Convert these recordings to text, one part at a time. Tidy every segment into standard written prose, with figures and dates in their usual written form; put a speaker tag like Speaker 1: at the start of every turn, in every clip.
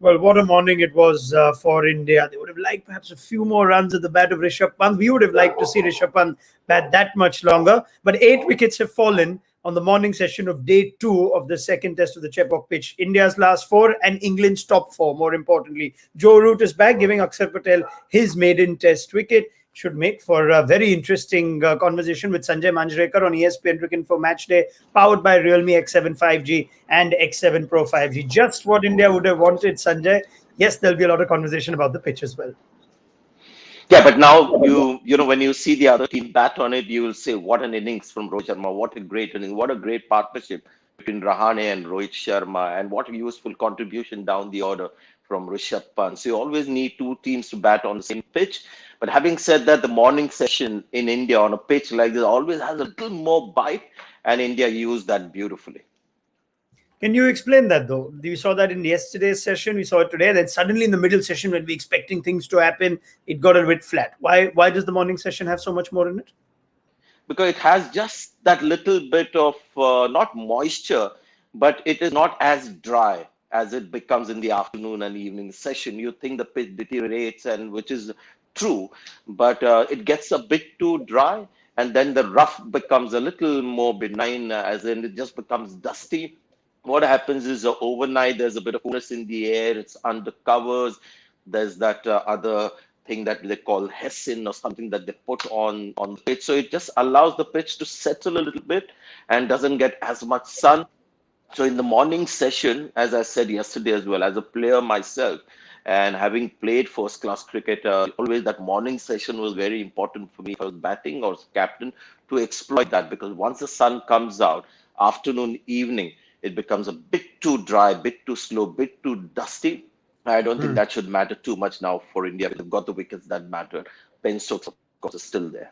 Speaker 1: Well, what a morning it was for India. They would have liked perhaps a few more runs at the bat of Rishabh Pant. We would have liked to see Rishabh Pant bat that much longer. But 8 wickets have fallen on the morning session of day two of the second test of the Chepauk pitch. India's last four and England's top four, more importantly. Joe Root is back, giving Akshar Patel his maiden test wicket. Should make for a very interesting conversation with Sanjay Manjrekar on ESPN Cricket for Match Day, powered by Realme X7 5G and X7 Pro 5G. Just what India would have wanted, Sanjay. Yes, there'll be a lot of conversation about the pitch as well.
Speaker 2: Yeah, but now you know when you see the other team bat on it, you will say what an innings from Rohit Sharma, what a great inning, what a great partnership between Rahane and Rohit Sharma, and what a useful contribution down the order from Rishabh Pant. So you always need two teams to bat on the same pitch. But having said that, the morning session in India on a pitch like this always has a little more bite, and India used that beautifully.
Speaker 1: Can you explain that though? We saw that in yesterday's session, we saw it today. Then suddenly in the middle session, when we expecting things to happen, it got a bit flat. Why does the morning session have so much more in it?
Speaker 2: Because it has just that little bit of not moisture, but it is not as dry as it becomes in the afternoon and evening session. You think the pitch deteriorates, and which is true, but it gets a bit too dry, and then the rough becomes a little more benign, as in it just becomes dusty. What happens is overnight there's a bit of coolness in the air, it's under covers, there's that other thing that they call hessian or something that they put on the pitch, so it just allows the pitch to settle a little bit and doesn't get as much sun. So in the morning session, as I said yesterday as well, as a player myself, and having played first class cricket, always that morning session was very important for me if I was batting or as captain, to exploit that, because once the sun comes out, afternoon, evening, it becomes a bit too dry, bit too slow, bit too dusty. I don't think
Speaker 1: Hmm.
Speaker 2: that should matter too much now for India. They've got the wickets that matter. Ben Stokes, of course, is still there.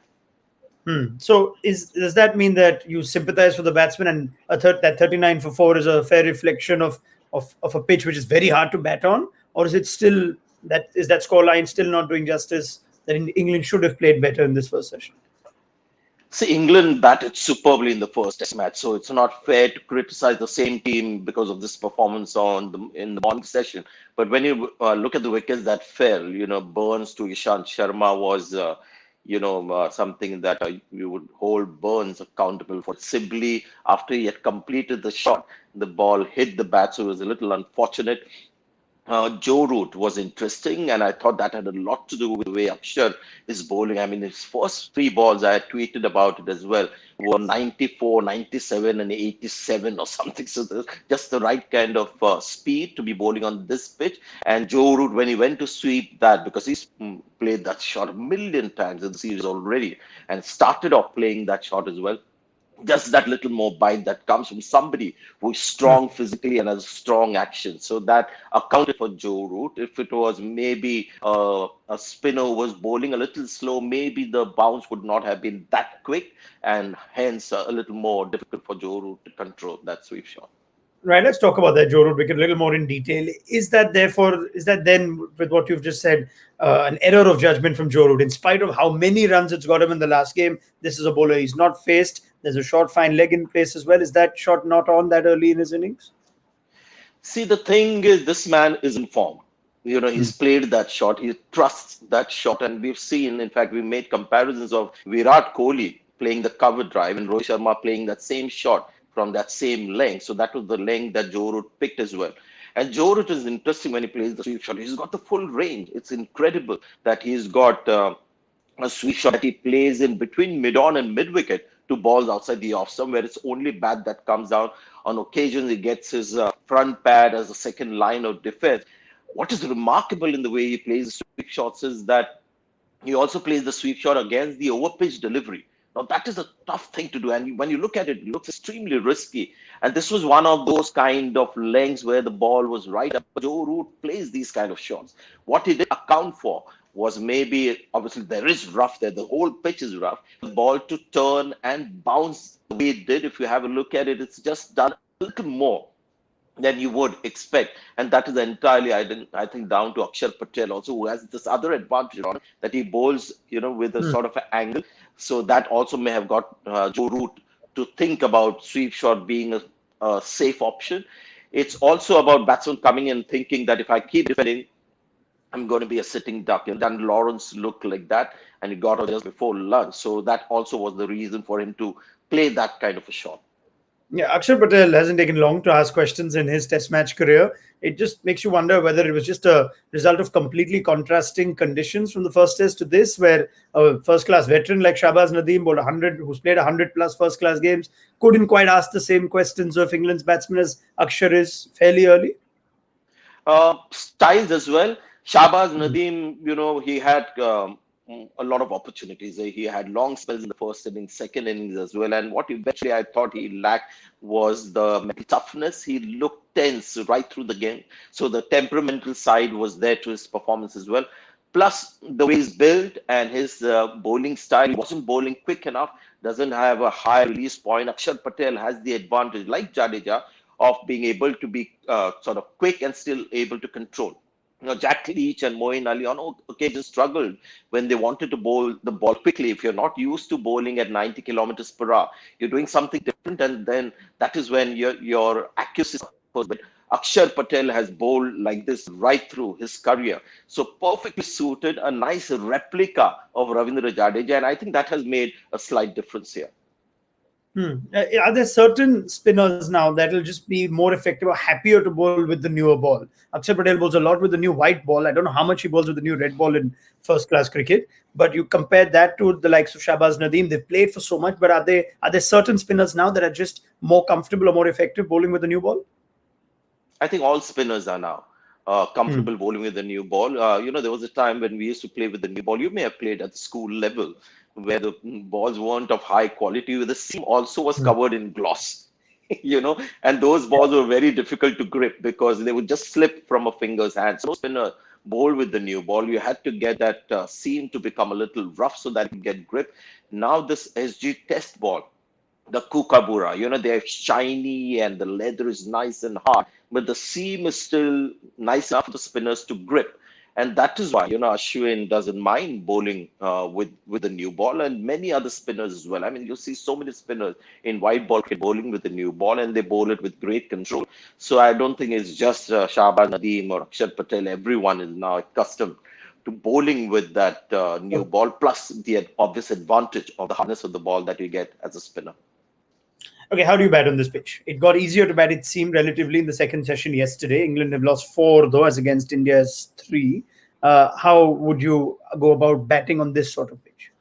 Speaker 1: So does that mean that you sympathize for the batsman and that 39 for 4 is a fair reflection of a pitch which is very hard to bat on? Or is it still that scoreline still not doing justice that England should have played better in this first session?
Speaker 2: See, England batted superbly in the first Test match, so it's not fair to criticize the same team because of this performance in the morning session. But when you look at the wickets that fell, Burns to Ishant Sharma was, something that you would hold Burns accountable for. Sibley, after he had completed the shot, the ball hit the bat, so it was a little unfortunate. Joe Root was interesting, and I thought that had a lot to do with the way Akshar is bowling. I mean, his first three balls, I had tweeted about it as well, were 94, 97, and 87 or something. So just the right kind of speed to be bowling on this pitch. And Joe Root, when he went to sweep that, because he's played that shot a million times in the series already, and started off playing that shot as well, just that little more bite that comes from somebody who is strong physically and has strong action. So that accounted for Joe Root. If it was maybe a spinner who was bowling a little slow, maybe the bounce would not have been that quick, and hence a little more difficult for Joe Root to control that sweep shot.
Speaker 1: Right, let's talk about that Joe Root wicket a little more in detail. Is that then, with what you've just said, an error of judgment from Joe Root? In spite of how many runs it's got him in the last game, this is a bowler he's not faced. There's a short, fine leg in place as well. Is that shot not on that early in his innings?
Speaker 2: See, the thing is, this man is in form.
Speaker 1: Hmm.
Speaker 2: He's played that shot. He trusts that shot. And we've seen, in fact, we made comparisons of Virat Kohli playing the cover drive and Rohit Sharma playing that same shot from that same length. So that was the length that Joe Root picked as well. And Joe Root is interesting when he plays the sweep shot. He's got the full range. It's incredible that he's got a sweep shot that he plays in between mid-on and mid-wicket to balls outside the off stump, where it's only bat that comes down. On occasions, he gets his front pad as a second line of defense. What is remarkable in the way he plays the sweep shots is that he also plays the sweep shot against the overpitch delivery. Now, that is a tough thing to do. And when you look at it, it looks extremely risky. And this was one of those kind of lengths where the ball was right up. Joe Root plays these kind of shots. What he did account for was maybe, obviously, there is rough there. The whole pitch is rough. The ball to turn and bounce the way it did, if you have a look at it, it's just done a little more than you would expect. And that is entirely, I think, down to Akshar Patel also, who has this other advantage on it, that he bowls, with a sort of an angle. So that also may have got Joe Root to think about sweep shot being a safe option. It's also about batsmen coming in thinking that if I keep defending, I'm going to be a sitting duck. Dan Lawrence looked like that, and he got out just before lunch. So that also was the reason for him to play that kind of a shot.
Speaker 1: Yeah, Akshar Patel hasn't taken long to ask questions in his Test match career. It just makes you wonder whether it was just a result of completely contrasting conditions from the first Test to this, where a first-class veteran like Shahbaz Nadeem, bowled 100, who's played 100-plus first-class games, couldn't quite ask the same questions of England's batsmen as Akshar is fairly early.
Speaker 2: Styles as well. Shahbaz Nadeem, he had a lot of opportunities. He had long spells in the first innings, second innings as well. And what eventually I thought he lacked was the mental toughness. He looked tense right through the game. So the temperamental side was there to his performance as well. Plus the way he's built and his bowling style, he wasn't bowling quick enough, doesn't have a high release point. Akshar Patel has the advantage, like Jadeja, of being able to be sort of quick and still able to control. Jack Leach and Moeen Ali on occasion struggled when they wanted to bowl the ball quickly. If you're not used to bowling at 90 kilometers per hour, you're doing something different, and then that is when your accuracy suffers. But Akshar Patel has bowled like this right through his career. So perfectly suited, a nice replica of Ravindra Jadeja, and I think that has made a slight difference here.
Speaker 1: Are there certain spinners now that'll just be more effective or happier to bowl with the newer ball? Akshar Patel bowls a lot with the new white ball. I don't know how much he bowls with the new red ball in first-class cricket, but you compare that to the likes of Shahbaz Nadeem. They've played for so much, but are there certain spinners now that are just more comfortable or more effective bowling with the new ball?
Speaker 2: I think all spinners are now comfortable bowling with the new ball. There was a time when we used to play with the new ball. You may have played at the school level where the balls weren't of high quality. The seam also was covered in gloss, and those balls were very difficult to grip because they would just slip from a finger's hand. So, no spinner bowl with the new ball. You had to get that seam to become a little rough so that you get grip. Now, this SG test ball, the Kookaburra, they're shiny and the leather is nice and hard, but the seam is still nice enough for the spinners to grip. And that is why, Ashwin doesn't mind bowling with the new ball, and many other spinners as well. I mean, you see so many spinners in white ball cricket bowling with the new ball, and they bowl it with great control. So I don't think it's just Shahbaz Nadeem or Akshar Patel. Everyone is now accustomed to bowling with that new ball, plus the obvious advantage of the hardness of the ball that you get as a spinner.
Speaker 1: Okay, how do you bat on this pitch? It got easier to bat, it seemed, relatively in the second session yesterday. England have lost 4, though, as against India's 3. How would you go about batting on this sort of pitch?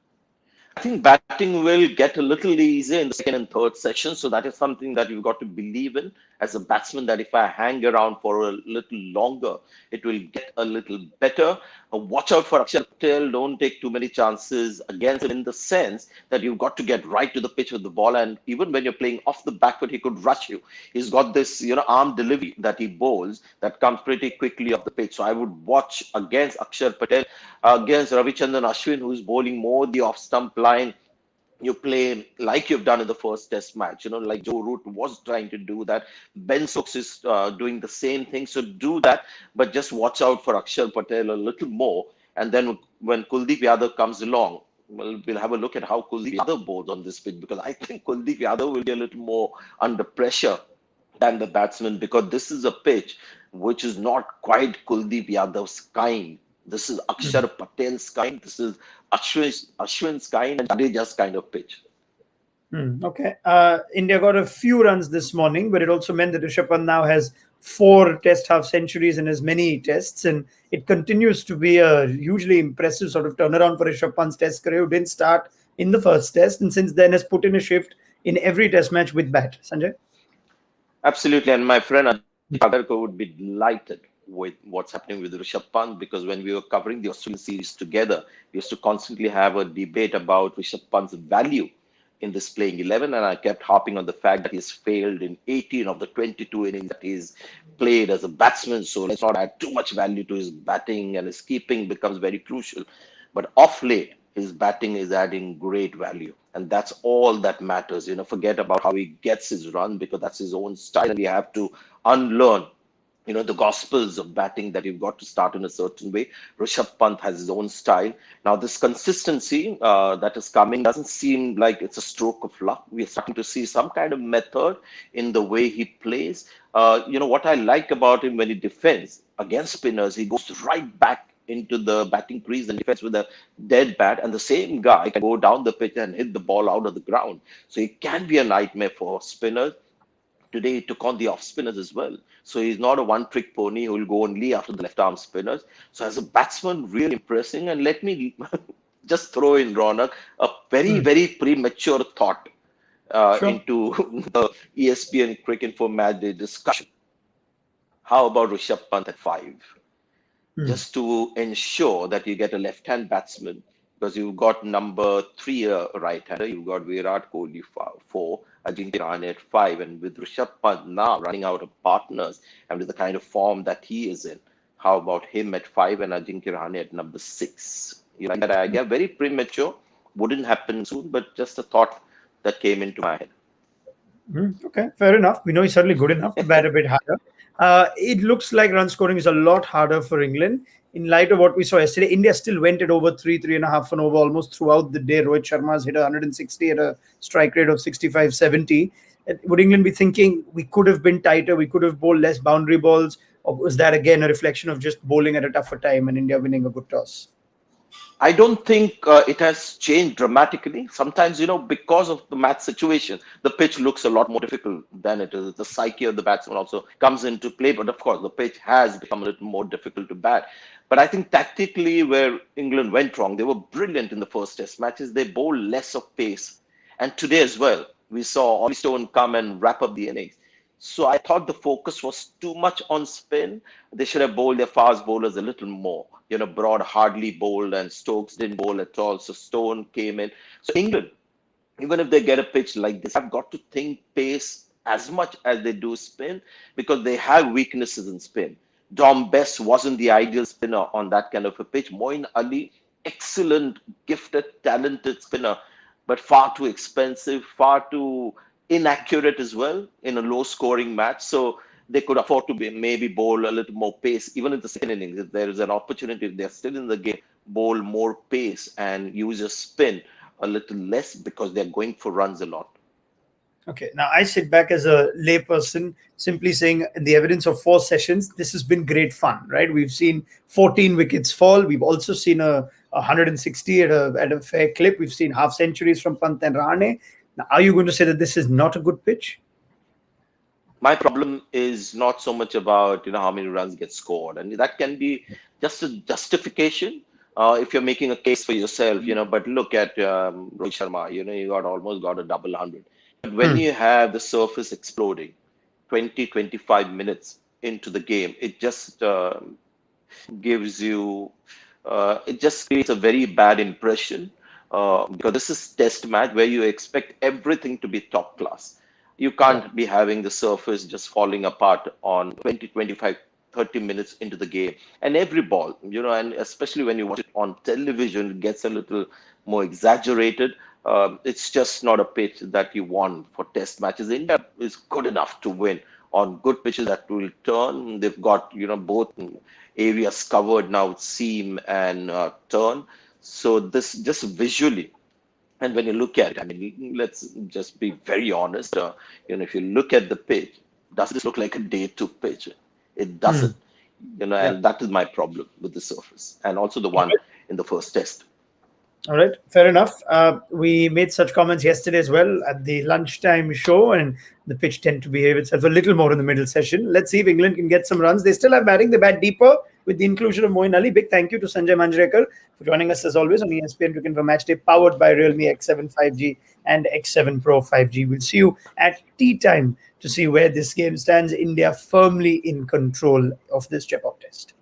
Speaker 2: I think batting will get a little easier in the second and third session. So that is something that you've got to believe in as a batsman, that if I hang around for a little longer, it will get a little better. Watch out for Akshar Patel. Don't take too many chances against him, in the sense that you've got to get right to the pitch with the ball. And even when you're playing off the back foot, he could rush you. He's got this, arm delivery that he bowls that comes pretty quickly off the pitch. So I would watch against Akshar Patel, against Ravichandran Ashwin, who's bowling more the off stump line. You play like you've done in the first test match, like Joe Root was trying to do that. Ben Stokes is doing the same thing. So do that, but just watch out for Akshar Patel a little more. And then when Kuldeep Yadav comes along, we'll have a look at how Kuldeep Yadav bowls on this pitch, because I think Kuldeep Yadav will be a little more under pressure than the batsman, because this is a pitch which is not quite Kuldeep Yadav's kind. This is Akshar Patel's kind. This is Ashwin's kind and Jadeja's kind of pitch.
Speaker 1: Okay. India got a few runs this morning, but it also meant that Rishabh Pant now has 4 test half centuries in as many tests, and it continues to be a hugely impressive sort of turnaround for Rishabh Pant's test career, who didn't start in the first test and since then has put in a shift in every test match with bat. Sanjay?
Speaker 2: Absolutely. And my friend Aditya Agarkar would be delighted with what's happening with Rishabh Pant, because when we were covering the Australian series together, we used to constantly have a debate about Rishabh Pant's value in this playing 11, and I kept harping on the fact that he's failed in 18 of the 22 innings that he's played as a batsman. So let's not add too much value to his batting, and his keeping becomes very crucial. But off late, his batting is adding great value, and that's all that matters. Forget about how he gets his run, because that's his own style, and we have to unlearn the gospels of batting that you've got to start in a certain way. Rishabh Pant has his own style. Now, this consistency that is coming doesn't seem like it's a stroke of luck. We're starting to see some kind of method in the way he plays. What I like about him when he defends against spinners, he goes right back into the batting crease and defends with a dead bat, and the same guy can go down the pitch and hit the ball out of the ground. So it can be a nightmare for spinners. Today he took on the off spinners as well. So he's not a one-trick pony who will go only after the left-arm spinners. So as a batsman, really impressing. And let me just throw in, Ronak, a very, very premature thought
Speaker 1: Sure.
Speaker 2: into the ESPN Cricket for Match Day discussion. How about Rishabh Pant at 5? Just to ensure that you get a left-hand batsman, because you've got number 3 right-hander, you've got Virat Kohli 4, Ajinkya Rahane at 5, and with Rishabh Pant now running out of partners and with the kind of form that he is in, how about him at 5 and Ajinkya Rahane at number 6? You like that idea? Very premature, wouldn't happen soon, but just a thought that came into my head.
Speaker 1: Okay, fair enough. We know he's certainly good enough to bat a bit harder. It looks like run scoring is a lot harder for England. In light of what we saw yesterday, India still went at over 3.5 and over almost throughout the day. Rohit Sharma's hit 160 at a strike rate of 65-70. Would England be thinking we could have been tighter, we could have bowled less boundary balls, or was that again a reflection of just bowling at a tougher time and India winning a good toss?
Speaker 2: I don't think it has changed dramatically. Sometimes, because of the match situation, the pitch looks a lot more difficult than it is. The psyche of the batsman also comes into play. But of course, the pitch has become a little more difficult to bat. But I think tactically, where England went wrong, they were brilliant in the first test matches. They bowled less of pace. And today as well, we saw Ollie Stone come and wrap up the innings. So I thought the focus was too much on spin. They should have bowled their fast bowlers a little more. Broad hardly bowled and Stokes didn't bowl at all. So Stone came in. So England, even if they get a pitch like this, have got to think pace as much as they do spin, because they have weaknesses in spin. Dom Bess wasn't the ideal spinner on that kind of a pitch. Moeen Ali, excellent, gifted, talented spinner, but far too expensive, far too inaccurate as well in a low scoring match. So they could afford to maybe bowl a little more pace, even in the second innings. If there is an opportunity, if they're still in the game, bowl more pace and use a spin a little less, because they're going for runs a lot.
Speaker 1: Okay, now I sit back as a layperson, simply saying, in the evidence of 4 sessions, this has been great fun, right? We've seen 14 wickets fall. We've also seen a 160 at a fair clip. We've seen half centuries from Pant and Rahane. Now, are you going to say that this is not a good pitch?
Speaker 2: My problem is not so much about how many runs get scored, and that can be just a justification if you're making a case for yourself. But look at Rohit Sharma. You almost got a double 100. But when you have the surface exploding 20-25 minutes into the game, it just gives you it just creates a very bad impression, because this is test match where you expect everything to be top class. You can't be having the surface just falling apart on 20, 25, 30 minutes into the game. And every ball, and especially when you watch it on television, it gets a little more exaggerated. It's just not a pitch that you want for test matches. India is good enough to win on good pitches that will turn. They've got, both areas covered now, seam and turn. So this just visually, and when you look at it, let's just be very honest. If you look at the pitch, does this look like a day 2 pitch? It doesn't. And that is my problem with the surface, and also the one in the first test.
Speaker 1: All right, fair enough. We made such comments yesterday as well at the lunchtime show, and the pitch tend to behave itself a little more in the middle session. Let's see if England can get some runs. They still have batting. They bat deeper with the inclusion of Moeen Ali. Big thank you to Sanjay Manjrekar for joining us as always on ESPN Cricket for Match Day, powered by Realme X7 5G and X7 Pro 5G. We'll see you at tea time to see where this game stands. India firmly in control of this Jaipur test.